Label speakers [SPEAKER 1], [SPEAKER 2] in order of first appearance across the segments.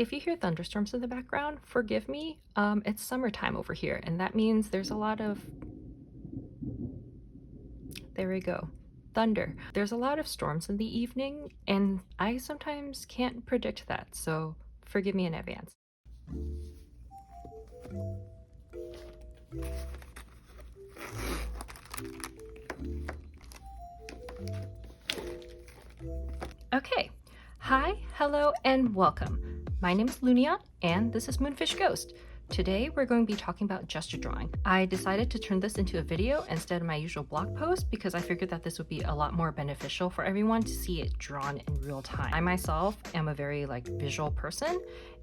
[SPEAKER 1] If you hear thunderstorms in the background, forgive me. It's summertime over here, and that means there's a lot of, there we go, thunder. There's a lot of storms in the evening, and I sometimes can't predict that, so forgive me in advance. Okay, hi, hello, and welcome. My name is Lunian, and this is Moonfish Ghost. Today, we're going to be talking about gesture drawing. I decided to turn this into a video instead of my usual blog post because I figured that this would be a lot more beneficial for everyone to see it drawn in real time. I myself am a very visual person,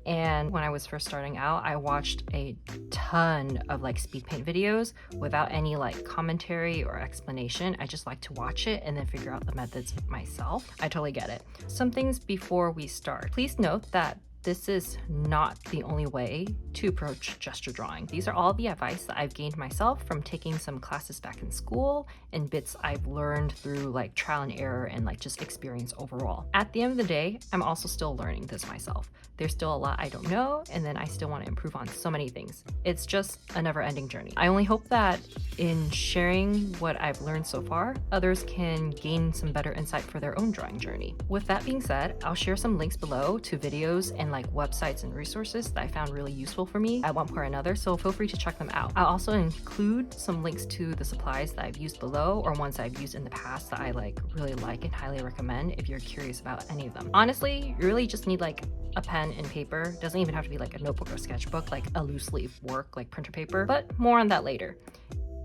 [SPEAKER 1] and when I was first starting out, I watched a ton of speed paint videos without any commentary or explanation. I just like to watch it and then figure out the methods myself. I totally get it. Some things before we start. Please note that this is not the only way to approach gesture drawing. These are all the advice that I've gained myself from taking some classes back in school and bits I've learned through trial and error and just experience overall. At the end of the day, I'm also still learning this myself. There's still a lot I don't know, and then I still want to improve on so many things. It's just a never-ending journey. I only hope that in sharing what I've learned so far, others can gain some better insight for their own drawing journey. With that being said, I'll share some links below to videos and websites and resources that I found really useful for me at one point or another, so feel free to check them out. I'll also include some links to the supplies that I've used below or ones I've used in the past that I really like and highly recommend if you're curious about any of them. Honestly, you really just need a pen and paper. It doesn't even have to be a notebook or sketchbook, a loose leaf work like printer paper, but more on that later.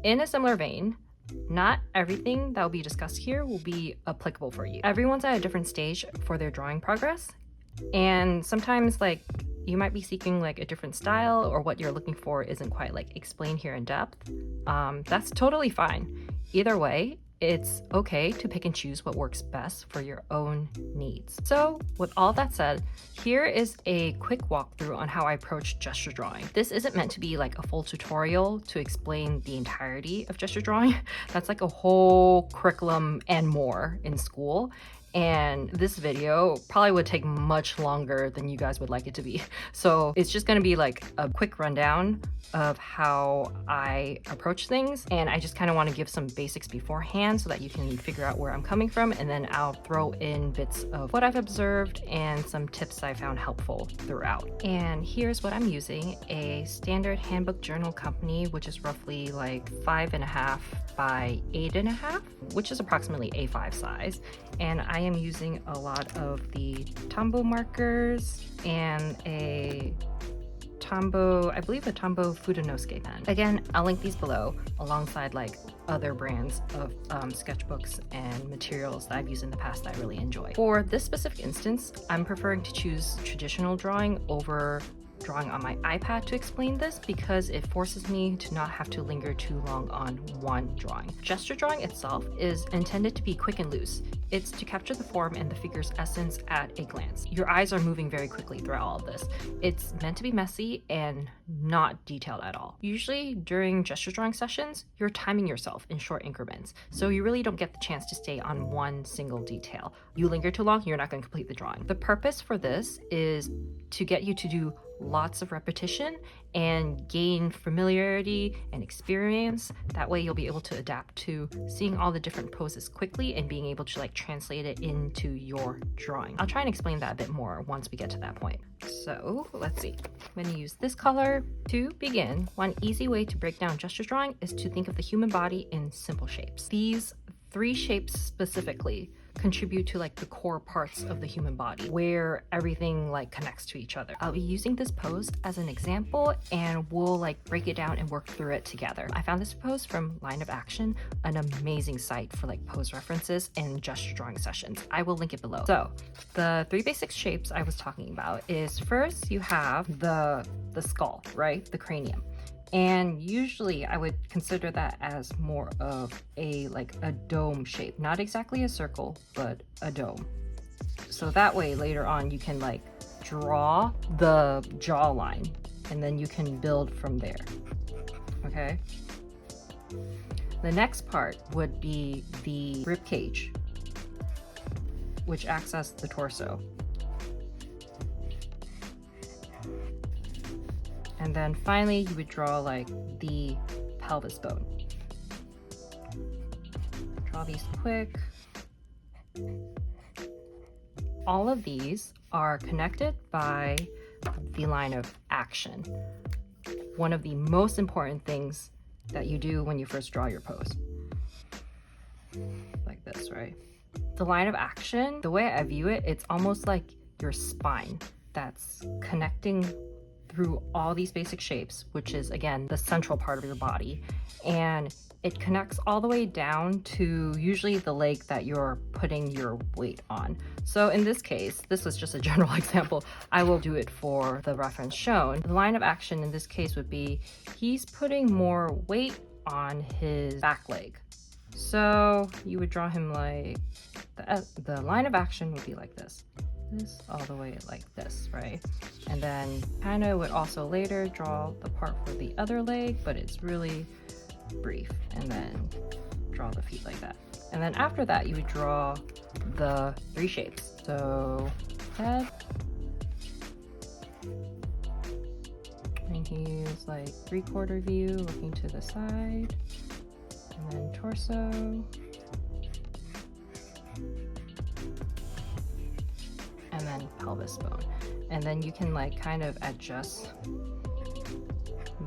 [SPEAKER 1] In a similar vein, not everything that will be discussed here will be applicable for you. Everyone's at a different stage for their drawing progress, and sometimes you might be seeking a different style, or what you're looking for isn't quite explained here in depth. That's totally fine. Either way, it's okay to pick and choose what works best for your own needs. So with all that said, here is a quick walkthrough on how I approach gesture drawing. This isn't meant to be a full tutorial to explain the entirety of gesture drawing. That's a whole curriculum and more in school. And this video probably would take much longer than you guys would like it to be. So it's just gonna be a quick rundown of how I approach things. And I just kind of want to give some basics beforehand so that you can figure out where I'm coming from. And then I'll throw in bits of what I've observed and some tips I found helpful throughout. And here's what I'm using: a standard handbook journal company, which is roughly 5.5 by 8.5, which is approximately A5 size. And I am using a lot of the Tombow markers and a Tombow, I believe a Tombow Fudenosuke pen. Again, I'll link these below alongside other brands of sketchbooks and materials that I've used in the past that I really enjoy. For this specific instance, I'm preferring to choose traditional drawing over drawing on my iPad to explain this because it forces me to not have to linger too long on one drawing. Gesture drawing itself is intended to be quick and loose. It's to capture the form and the figure's essence at a glance. Your eyes are moving very quickly throughout all of this. It's meant to be messy and not detailed at all. Usually during gesture drawing sessions, you're timing yourself in short increments, so you really don't get the chance to stay on one single detail. You linger too long, you're not going to complete the drawing. The purpose for this is to get you to do lots of repetition and gain familiarity and experience. That way you'll be able to adapt to seeing all the different poses quickly and being able to translate it into your drawing. I'll try and explain that a bit more once we get to that point. So let's see. I'm going to use this color. To begin, one easy way to break down gesture drawing is to think of the human body in simple shapes. These 3 shapes specifically contribute to the core parts of the human body, where everything connects to each other. I'll be using this pose as an example, and we'll break it down and work through it together. I found this pose from Line of Action, an amazing site for pose references and gesture drawing sessions. I will link it below. So the 3 basic shapes I was talking about is, first you have the skull, right? The cranium. And usually I would consider that as more of a dome shape, not exactly a circle, but a dome. So that way later on you can draw the jawline, and then you can build from there. Okay. The next part would be the rib cage, which acts as the torso. And then finally, you would draw like the pelvis bone. Draw these quick. All of these are connected by the line of action. One of the most important things that you do when you first draw your pose. Like this, right? The line of action, the way I view it, it's almost like your spine that's connecting through all these basic shapes, which is again the central part of your body, and it connects all the way down to usually the leg that you're putting your weight on. So in this case, this was just a general example, I will do it for the reference shown. The line of action in this case would be he's putting more weight on his back leg. So you would draw him like the line of action would be like this all the way like this, right? And then kind of would also later draw the part for the other leg, but it's really brief, and then draw the feet like that. And then after that, you would draw the three shapes. So head, and he's like 3/4 view looking to the side, and then torso, and then pelvis bone. And then you can like kind of adjust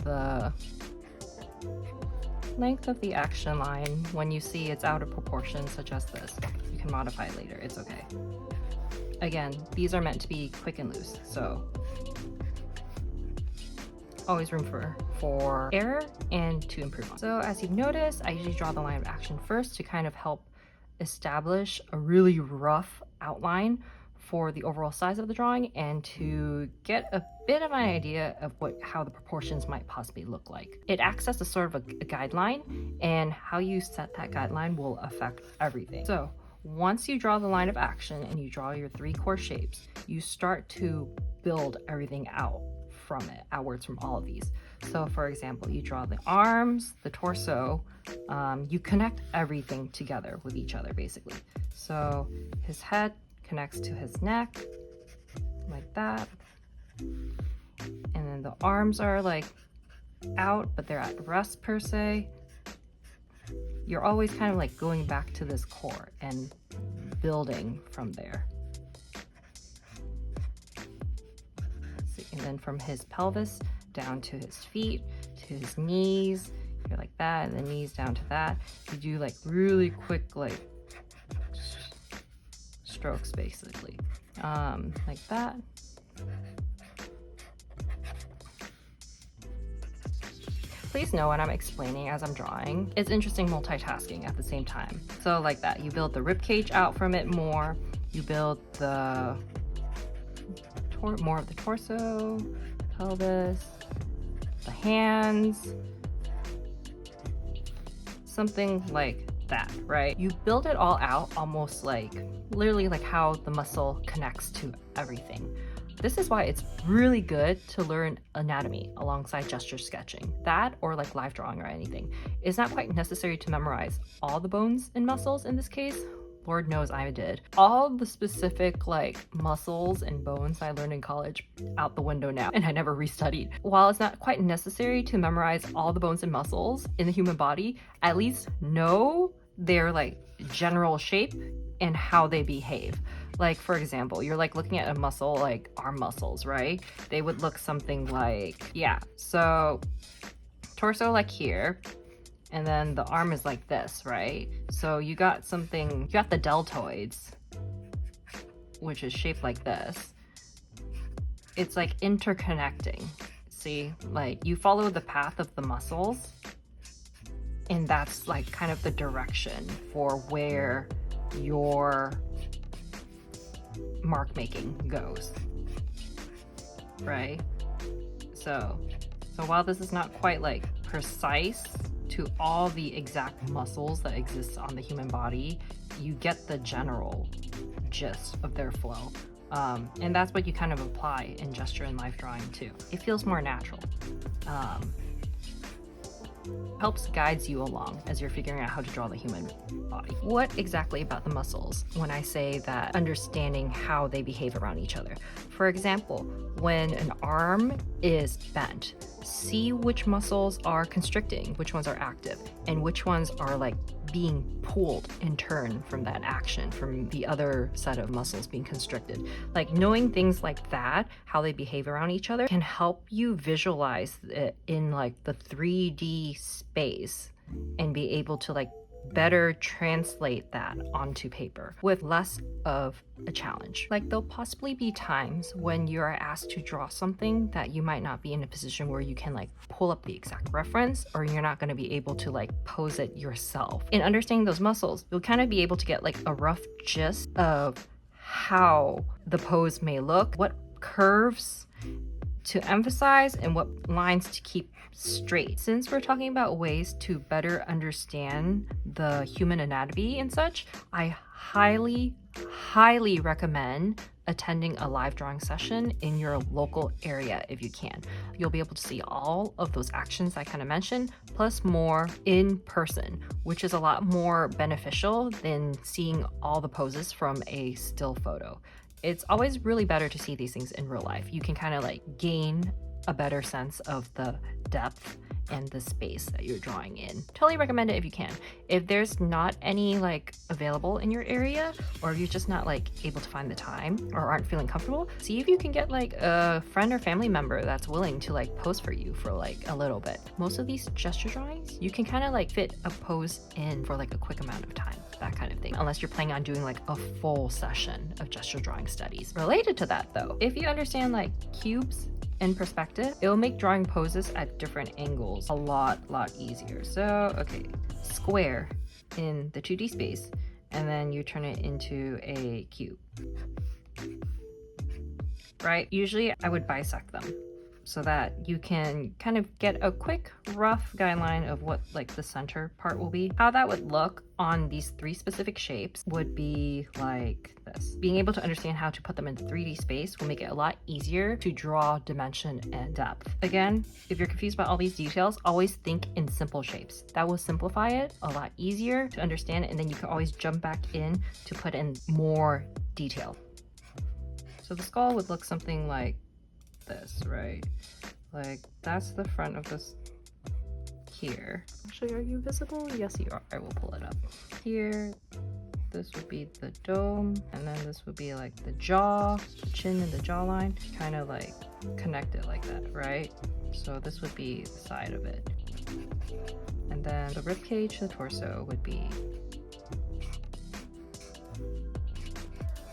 [SPEAKER 1] the length of the action line when you see it's out of proportion, such as this. You can modify it later, it's okay. Again, these are meant to be quick and loose, so always room for error and to improve on. So as you've noticed, I usually draw the line of action first to kind of help establish a really rough outline for the overall size of the drawing and to get a bit of an idea of how the proportions might possibly look like. It acts as a sort of a guideline, and how you set that guideline will affect everything. So once you draw the line of action and you draw your three core shapes, you start to build everything out from it, outwards from all of these. So for example, you draw the arms, the torso, you connect everything together with each other basically. So his head connects to his neck like that, and then the arms are like out but they're at rest per se. You're always kind of like going back to this core and building from there. See, and then from his pelvis down to his feet to his knees, you're like that, and the knees down to that. You do like really quick like strokes basically, like that. Please know when I'm explaining as I'm drawing, it's interesting multitasking at the same time. So like that, you build the rib cage out from it more, you build the more of the torso, pelvis, the hands, something like that, right? You build it all out almost like literally like how the muscle connects to everything. This is why it's really good to learn anatomy alongside gesture sketching. That, or like live drawing or anything, is not quite necessary to memorize all the bones and muscles in this case. Lord knows I did. All the specific like muscles and bones I learned in college out the window now, and I never restudied. While it's not quite necessary to memorize all the bones and muscles in the human body, at least know their like general shape and how they behave. Like for example, you're like looking at a muscle like arm muscles, right? They would look something like, yeah, so torso like here, and then the arm is like this, right? So you got something, you got the deltoids, which is shaped like this. It's like interconnecting. See, like you follow the path of the muscles, and that's like kind of the direction for where your mark making goes, right? So while this is not quite like precise to all the exact muscles that exist on the human body, you get the general gist of their flow. And that's what you kind of apply in gesture and life drawing too. It feels more natural. Helps guides you along as you're figuring out how to draw the human body. What exactly about the muscles when I say that understanding how they behave around each other? For example, when an arm is bent, see which muscles are constricting, which ones are active, and which ones are like being pulled in turn from that action, from the other set of muscles being constricted. Like knowing things like that, how they behave around each other, can help you visualize it in like the 3D space and be able to like better translate that onto paper with less of a challenge. Like there'll possibly be times when you're asked to draw something that you might not be in a position where you can like pull up the exact reference, or you're not going to be able to like pose it yourself. In understanding those muscles, you'll kind of be able to get like a rough gist of how the pose may look, what curves to emphasize and what lines to keep straight. Since we're talking about ways to better understand the human anatomy and such, I highly recommend attending a live drawing session in your local area if you can. You'll be able to see all of those actions I kind of mentioned, plus more in person, which is a lot more beneficial than seeing all the poses from a still photo. It's always really better to see these things in real life. You can kind of like gain a better sense of the depth and the space that you're drawing in. Totally recommend it if you can. If there's not any like available in your area, or if you're just not like able to find the time or aren't feeling comfortable, see if you can get like a friend or family member that's willing to like pose for you for like a little bit. Most of these gesture drawings, you can kind of like fit a pose in for like a quick amount of time, that kind of thing, unless you're planning on doing like a full session of gesture drawing studies. Related to that though, if you understand like cubes in perspective, it will make drawing poses at different angles a lot easier. So okay, square in the 2D space, and then you turn it into a cube, right? Usually I would bisect them so that you can kind of get a quick rough guideline of what like the center part will be. How that would look on these 3 specific shapes would be like this. Being able to understand how to put them in 3D space will make it a lot easier to draw dimension and depth. Again, if you're confused about all these details, always think in simple shapes. That will simplify it a lot easier to understand, and then you can always jump back in to put in more detail. So the skull would look something like this, right? Like that's the front of this here. Actually, are you visible? Yes, you are. I will pull it up. Here, this would be the dome, and then this would be like the jaw, the chin and the jawline, kind of like connect it like that, right? So this would be the side of it. And then the rib cage, the torso would be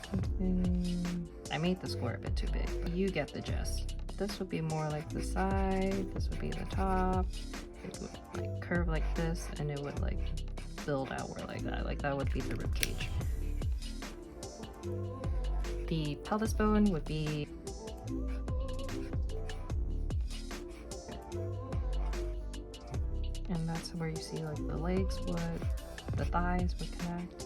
[SPEAKER 1] something. I made the square a bit too big, but you get the gist. This would be more like the side, this would be the top. It would like curve like this, and it would like build outward like that. Like that would be the rib cage. The pelvis bone would be and that's where you see like the legs would, the thighs would connect.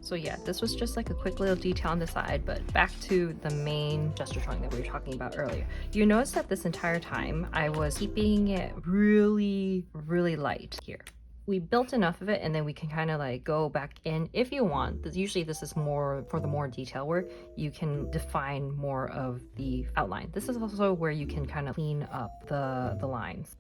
[SPEAKER 1] So yeah, this was just like a quick little detail on the side, but back to the main gesture drawing that we were talking about earlier. You notice that this entire time I was keeping it really light here. We built enough of it, and then we can kind of like go back in if you want. Usually this is more for the more detail work. You can define more of the outline. This is also where you can kind of clean up the lines.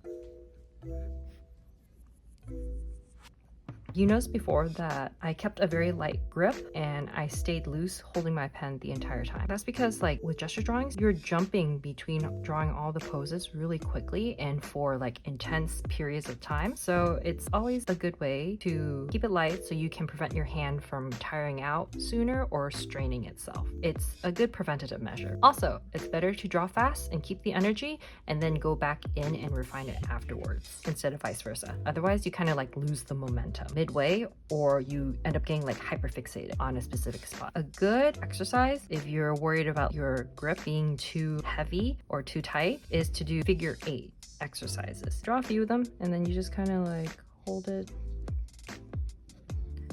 [SPEAKER 1] You noticed before that I kept a very light grip and I stayed loose holding my pen the entire time. That's because like with gesture drawings, you're jumping between drawing all the poses really quickly and for like intense periods of time. So it's always a good way to keep it light so you can prevent your hand from tiring out sooner or straining itself. It's a good preventative measure. Also, it's better to draw fast and keep the energy and then go back in and refine it afterwards instead of vice versa. Otherwise, you kind of like lose the momentum midway, or you end up getting like hyperfixated on a specific spot. A good exercise, if you're worried about your grip being too heavy or too tight, is to do figure 8 exercises. Draw a few of them, and then you just kind of like hold it.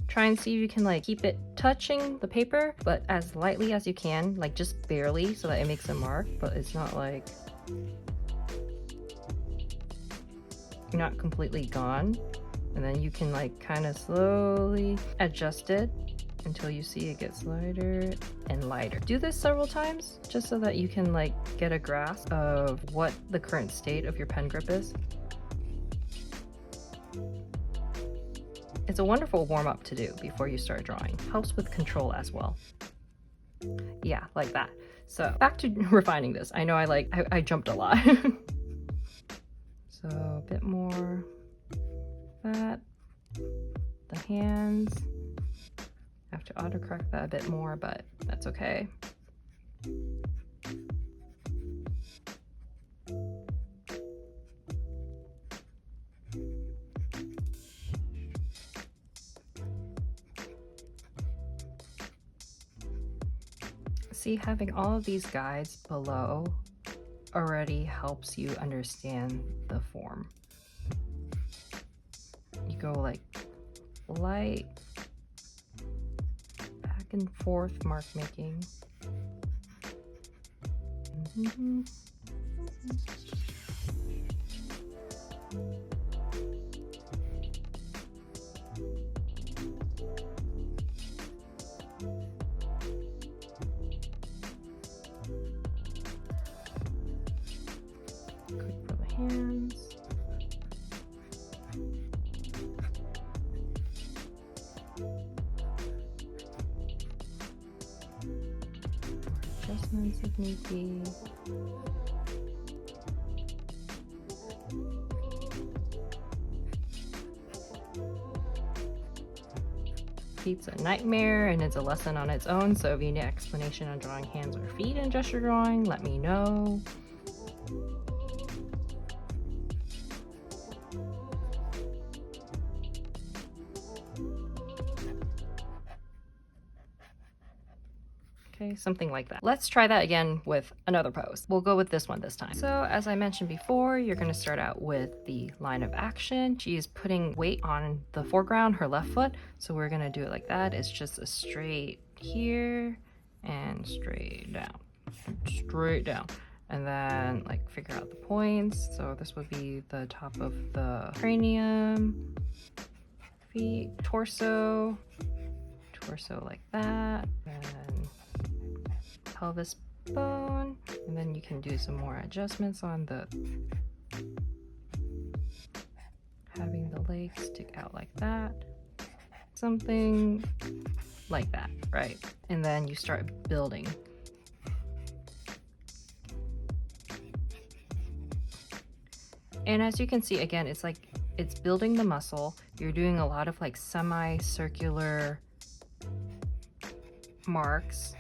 [SPEAKER 1] Try and see if you can like keep it touching the paper, but as lightly as you can, like just barely, so that it makes a mark, but it's not like not completely gone. And then you can like kind of slowly adjust it until you see it gets lighter and lighter. Do this several times just so that you can like get a grasp of what the current state of your pen grip is. It's a wonderful warm-up to do before you start drawing. Helps with control as well. Yeah, like that. So back to refining this. I know I jumped a lot. So a bit more that. The hands. I have to autocorrect that a bit more, but that's okay. See, having all of these guides below already helps you understand the form. You go like light, back and forth mark making. Quick for the hands. Adjustments if need be. Feet's a nightmare and it's a lesson on its own, so if you need explanation on drawing hands or feet in gesture drawing, let me know. Okay, something like that. Let's try that again with another pose. We'll go with this one this time. So as I mentioned before, you're gonna start out with the line of action. She's putting weight on the foreground, her left foot. So we're gonna do it like that. It's just a straight here and straight down, straight down. And then like figure out the points. So this would be the top of the cranium, feet, torso like that, and pelvis bone, and then you can do some more adjustments on the having the legs stick out like that, something like that, right? And then you start building. And as you can see, again, it's like it's building the muscle. You're doing a lot of like semi-circular marks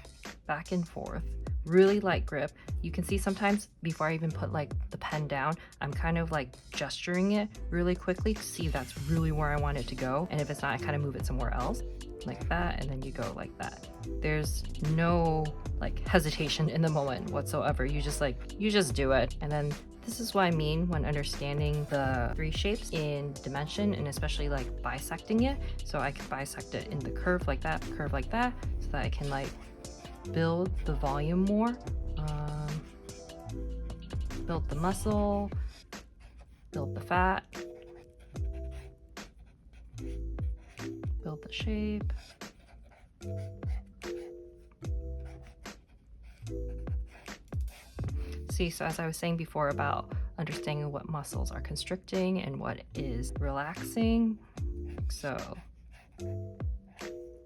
[SPEAKER 1] back and forth, really light grip. You can see sometimes before I even put like the pen down, I'm kind of like gesturing it really quickly to see if that's really where I want it to go. And if it's not, I kind of move it somewhere else like that. And then you go like that. There's no like hesitation in the moment whatsoever. You just do it. And then this is what I mean when understanding the three shapes in dimension, and especially like bisecting it. So I can bisect it in the curve like that, so that I can like build the volume more, build the muscle, build the fat, build the shape. See, so as I was saying before about understanding what muscles are constricting and what is relaxing. So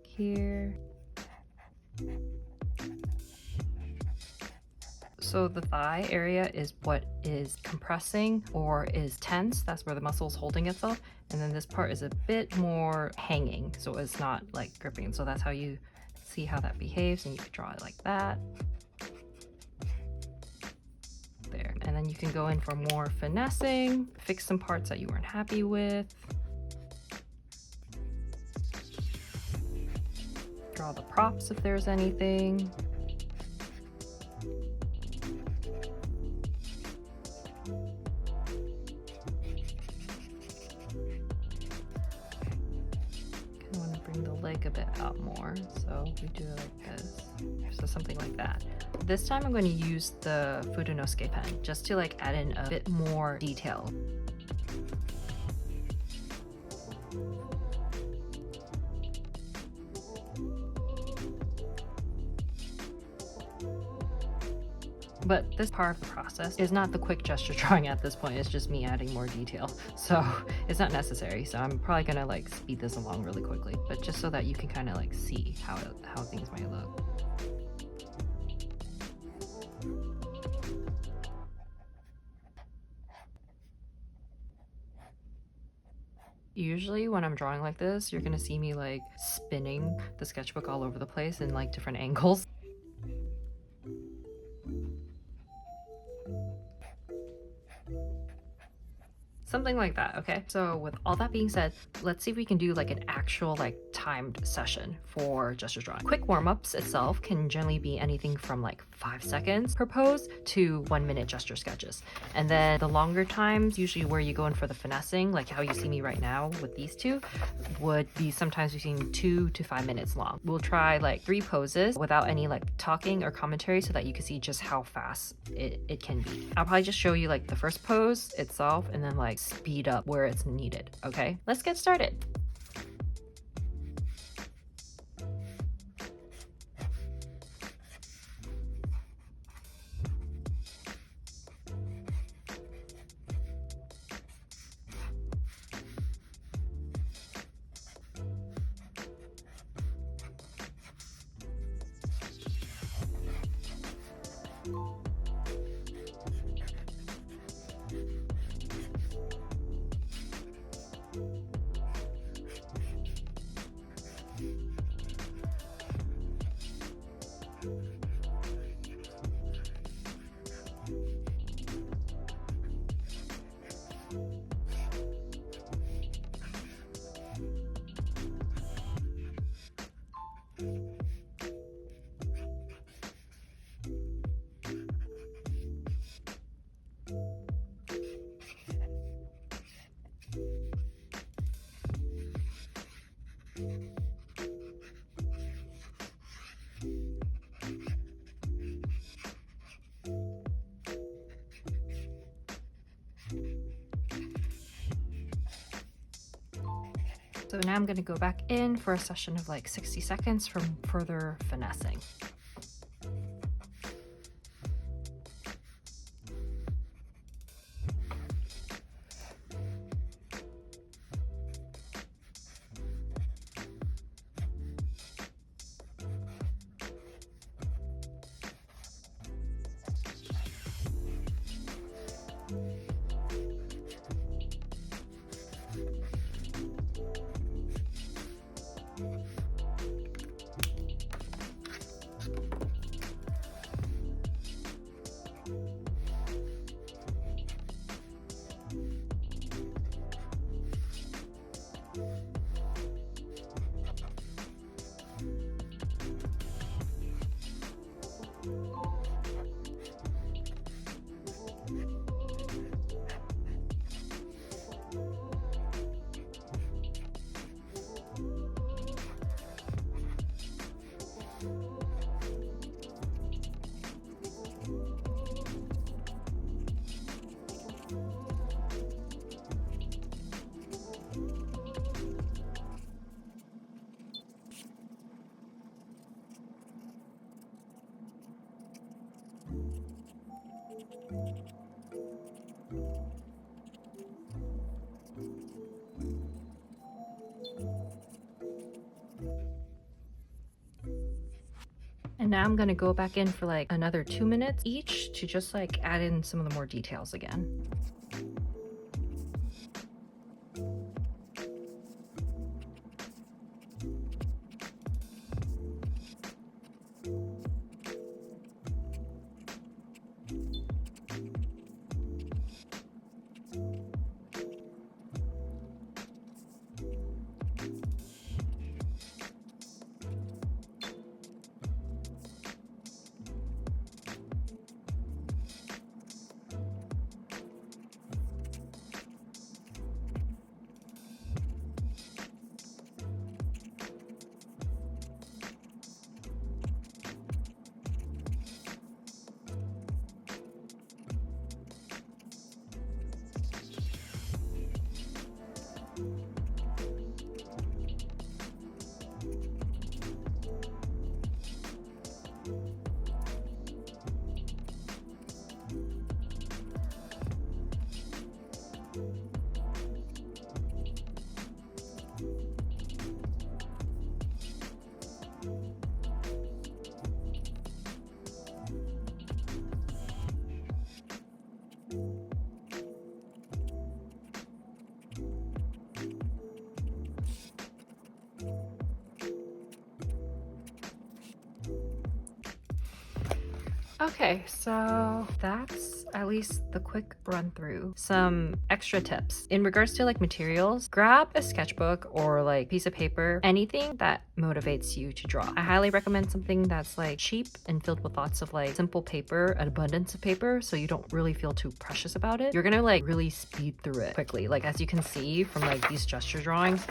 [SPEAKER 1] here. So the thigh area is what is compressing or is tense. That's where the muscle is holding itself. And then this part is a bit more hanging, so it's not like gripping. So that's how you see how that behaves, and you can draw it like that. There. And then you can go in for more finessing, fix some parts that you weren't happy with. Draw the props if there's anything. Kind of want to bring the leg a bit out more, so we do it like this. So something like that. This time I'm going to use the Fudenosuke pen just to like add in a bit more detail. But this part of the process is not the quick gesture drawing at this point, it's just me adding more detail. So it's not necessary. So I'm probably gonna like speed this along really quickly, but just so that you can kind of like see how things might look. Usually when I'm drawing like this, you're gonna see me like spinning the sketchbook all over the place in like different angles. Something like that, okay? So with all that being said, let's see if we can do like an actual like timed session for gesture drawing. Quick warm-ups itself can generally be anything from like 5 seconds per pose to 1 minute gesture sketches. And then the longer times, usually where you go in for the finessing, like how you see me right now with these two, would be sometimes between 2 to 5 minutes long. We'll try like 3 poses without any like talking or commentary so that you can see just how fast it can be. I'll probably just show you like the first pose itself and then like speed up where it's needed. Okay, let's get started. So now I'm going to go back in for a session of like 60 seconds from further finessing. And now I'm gonna go back in for like another 2 minutes each to just like add in some of the more details again. Okay, so that's at least the quick run through. Some extra tips. In regards to like materials, grab a sketchbook or like piece of paper, anything that motivates you to draw. I highly recommend something that's like cheap and filled with lots of like simple paper, an abundance of paper, so you don't really feel too precious about it. You're gonna like really speed through it quickly. Like as you can see from like these gesture drawings,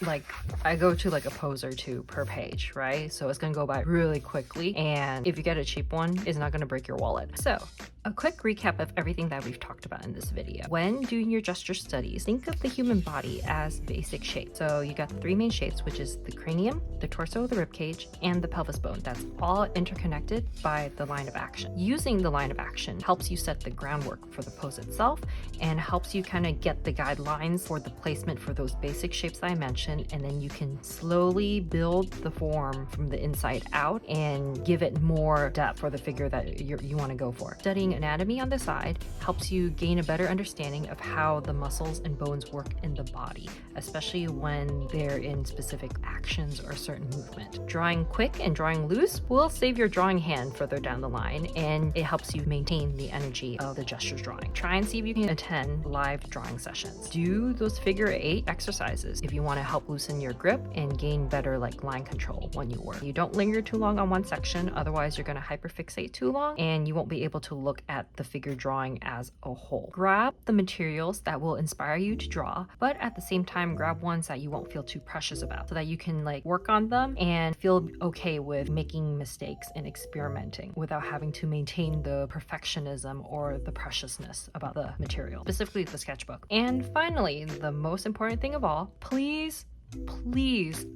[SPEAKER 1] like I go to like a pose or two per page, right? So it's gonna go by really quickly, and if you get a cheap one, it's not gonna break your wallet. So a quick recap of everything that we've talked about in this video. When doing your gesture studies, think of the human body as basic shapes. So you got the three main shapes, which is the cranium, the torso, the ribcage, and the pelvis bone. That's all interconnected by the line of action. Using the line of action helps you set the groundwork for the pose itself and helps you kind of get the guidelines for the placement for those basic shapes that I mentioned, and then you can slowly build the form from the inside out and give it more depth for the figure that you want to go for. Studying anatomy on the side helps you gain a better understanding of how the muscles and bones work in the body, especially when they're in specific actions or certain movement. Drawing quick and drawing loose will save your drawing hand further down the line, and it helps you maintain the energy of the gestures drawing. Try and see if you can attend live drawing sessions. Do those figure 8 exercises if you want to help loosen your grip and gain better like line control when you work. You don't linger too long on one section, otherwise you're going to hyperfixate too long and you won't be able to look at the figure drawing as a whole. Grab the materials that will inspire you to draw, but at the same time grab ones that you won't feel too precious about, so that you can like work on them and feel okay with making mistakes and experimenting without having to maintain the perfectionism or the preciousness about the material, specifically the sketchbook. And finally, the most important thing of all, please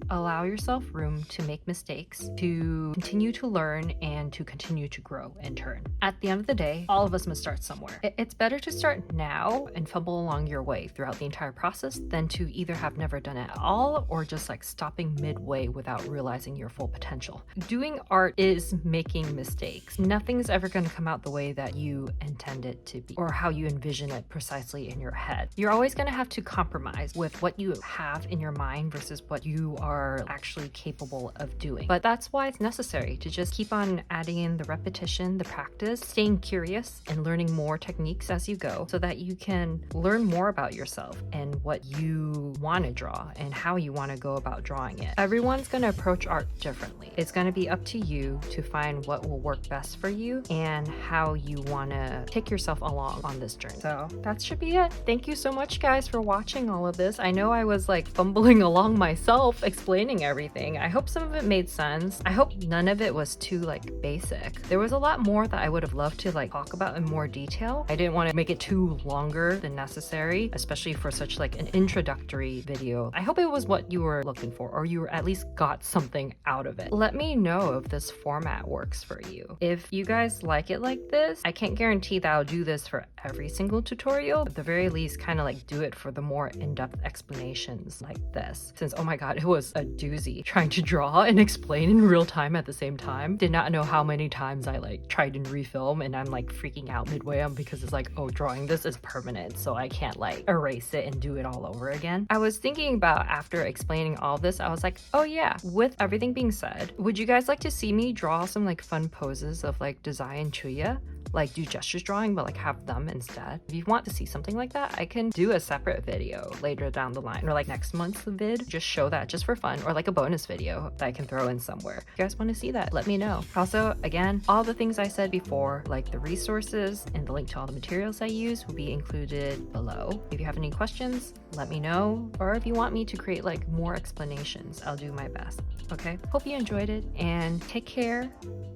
[SPEAKER 1] allow yourself room to make mistakes, to continue to learn, and to continue to grow and turn. At the end of the day, all of us must start somewhere. It's better to start now and fumble along your way throughout the entire process than to either have never done it at all or just like stopping midway without realizing your full potential. Doing art is making mistakes. Nothing's ever going to come out the way that you intend it to be or how you envision it precisely in your head. You're always going to have to compromise with what you have in your mind versus what you are actually capable of doing. But that's why it's necessary to just keep on adding in the repetition, the practice, staying curious, and learning more techniques as you go so that you can learn more about yourself and what you want to draw and how you want to go about drawing it. Everyone's going to approach art differently. It's going to be up to you to find what will work best for you and how you want to take yourself along on this journey. So that should be it. Thank you so much, guys, for watching all of this. I know I was like fumbling along myself explaining everything. I hope some of it made sense. I hope none of it was too like basic. There was a lot more that I would have loved to like talk about in more detail. I didn't want to make it too longer than necessary, especially for such like an introductory video. I hope it was what you were looking for, or you at least got something out of it. Let me know if this format works for you. If you guys like it like this, I can't guarantee that I'll do this for every single tutorial, but at the very least kind of like do it for the more in-depth explanations like this. Since, oh my god, it was a doozy trying to draw and explain in real time at the same time. Did not know how many times I like tried and refilm, and I'm like freaking out midway on because it's like, oh, drawing this is permanent, so I can't like erase it and do it all over again. I was thinking about, after explaining all this, I was like, oh yeah, with everything being said, would you guys like to see me draw some like fun poses of like Dazai and Chuya? Like do gestures drawing, but like have them instead. If you want to see something like that, I can do a separate video later down the line, or like next month's vid, just show that just for fun, or like a bonus video that I can throw in somewhere. If you guys want to see that, let me know. Also, again, all the things I said before, like the resources and the link to all the materials I use, will be included below. If you have any questions, let me know, or if you want me to create like more explanations, I'll do my best. Okay, hope you enjoyed it, and take care.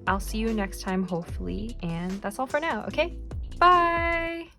[SPEAKER 1] I'll see you next time, hopefully, and that's all for now. Okay, bye.